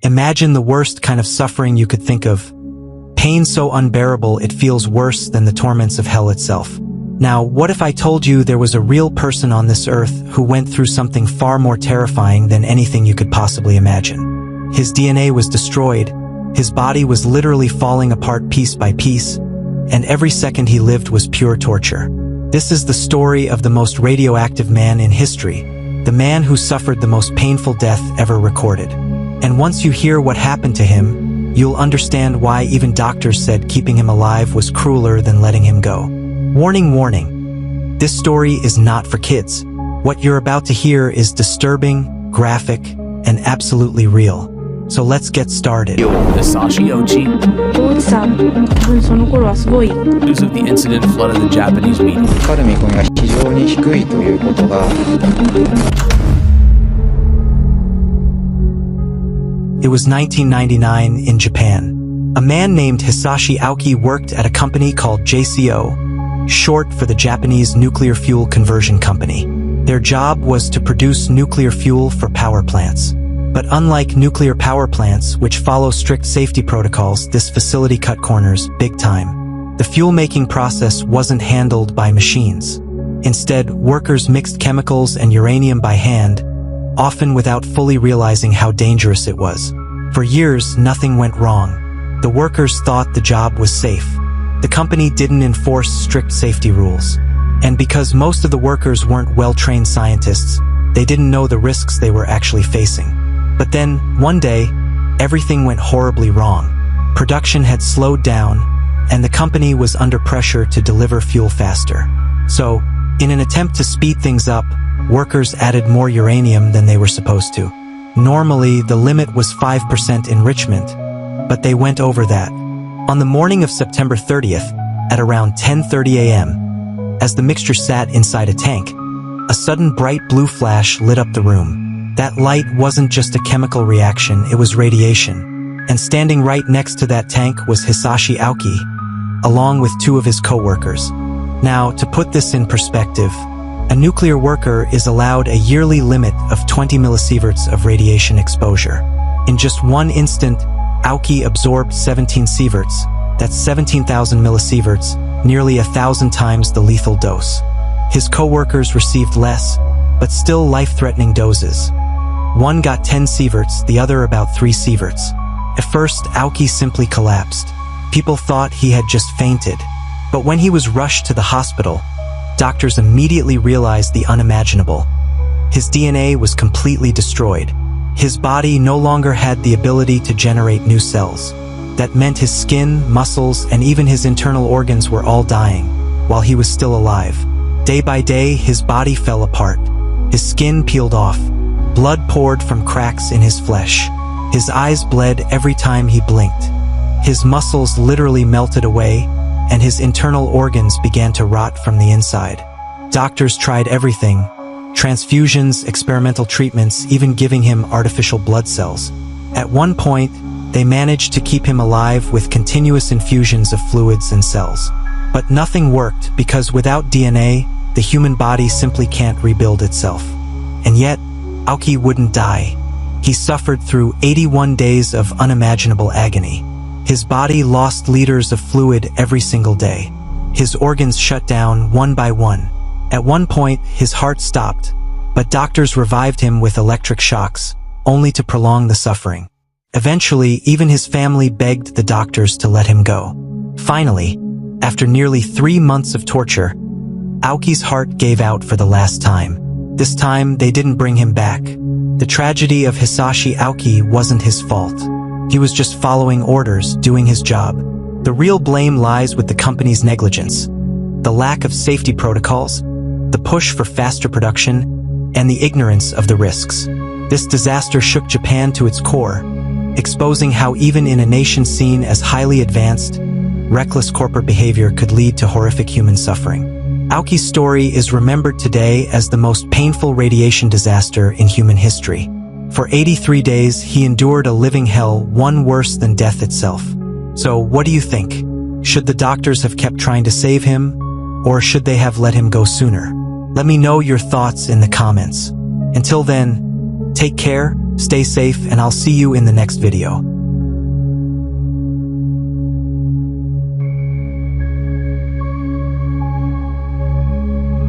Imagine the worst kind of suffering you could think of. Pain so unbearable it feels worse than the torments of hell itself. Now, what if I told you there was a real person on this earth who went through something far more terrifying than anything you could possibly imagine? His DNA was destroyed, his body was literally falling apart piece by piece, and every second he lived was pure torture. This is the story of the most radioactive man in history, the man who suffered the most painful death ever recorded. And once you hear what happened to him, you'll understand why even doctors said keeping him alive was crueler than letting him go. Warning, warning. This story is not for kids. What you're about to hear is disturbing, graphic, and absolutely real. So let's get started. Hisashi Ouchi. News of the incident flooded the Japanese media. It was 1999 in Japan. A man named Hisashi Aoki worked at a company called JCO, short for the Japanese Nuclear Fuel Conversion Company. Their job was to produce nuclear fuel for power plants. But unlike nuclear power plants, which follow strict safety protocols, this facility cut corners big time. The fuel-making process wasn't handled by machines. Instead, workers mixed chemicals and uranium by hand, often without fully realizing how dangerous it was. For years, nothing went wrong. The workers thought the job was safe. The company didn't enforce strict safety rules. And because most of the workers weren't well-trained scientists, they didn't know the risks they were actually facing. But then, one day, everything went horribly wrong. Production had slowed down, and the company was under pressure to deliver fuel faster. So, in an attempt to speed things up, workers added more uranium than they were supposed to. Normally, the limit was 5% enrichment, but they went over that. On the morning of September 30th, at around 10:30 a.m., as the mixture sat inside a tank, a sudden bright blue flash lit up the room. That light wasn't just a chemical reaction, it was radiation. And standing right next to that tank was Hisashi Aoki, along with two of his co-workers. Now, to put this in perspective, a nuclear worker is allowed a yearly limit of 20 millisieverts of radiation exposure. In just one instant, Aoki absorbed 17 sieverts, that's 17,000 millisieverts, nearly 1,000 times the lethal dose. His co-workers received less, but still life-threatening doses. One got 10 sieverts, the other about 3 sieverts. At first, Aoki simply collapsed. People thought he had just fainted. But when he was rushed to the hospital, doctors immediately realized the unimaginable. His DNA was completely destroyed. His body no longer had the ability to generate new cells. That meant his skin, muscles, and even his internal organs were all dying, while he was still alive. Day by day, his body fell apart. His skin peeled off. Blood poured from cracks in his flesh. His eyes bled every time he blinked. His muscles literally melted away, and his internal organs began to rot from the inside. Doctors tried everything: transfusions, experimental treatments, even giving him artificial blood cells. At one point, they managed to keep him alive with continuous infusions of fluids and cells. But nothing worked because without DNA, the human body simply can't rebuild itself. And yet, Aoki wouldn't die. He suffered through 81 days of unimaginable agony. His body lost liters of fluid every single day. His organs shut down one by one. At one point, his heart stopped, but doctors revived him with electric shocks, only to prolong the suffering. Eventually, even his family begged the doctors to let him go. Finally, after nearly 3 months of torture, Aoki's heart gave out for the last time. This time, they didn't bring him back. The tragedy of Hisashi Aoki wasn't his fault. He was just following orders, doing his job. The real blame lies with the company's negligence, the lack of safety protocols, the push for faster production, and the ignorance of the risks. This disaster shook Japan to its core, exposing how even in a nation seen as highly advanced, reckless corporate behavior could lead to horrific human suffering. Aoki's story is remembered today as the most painful radiation disaster in human history. For 83 days, he endured a living hell, one worse than death itself. So, what do you think? Should the doctors have kept trying to save him, or should they have let him go sooner? Let me know your thoughts in the comments. Until then, take care, Stay safe and I'll see you in the next video.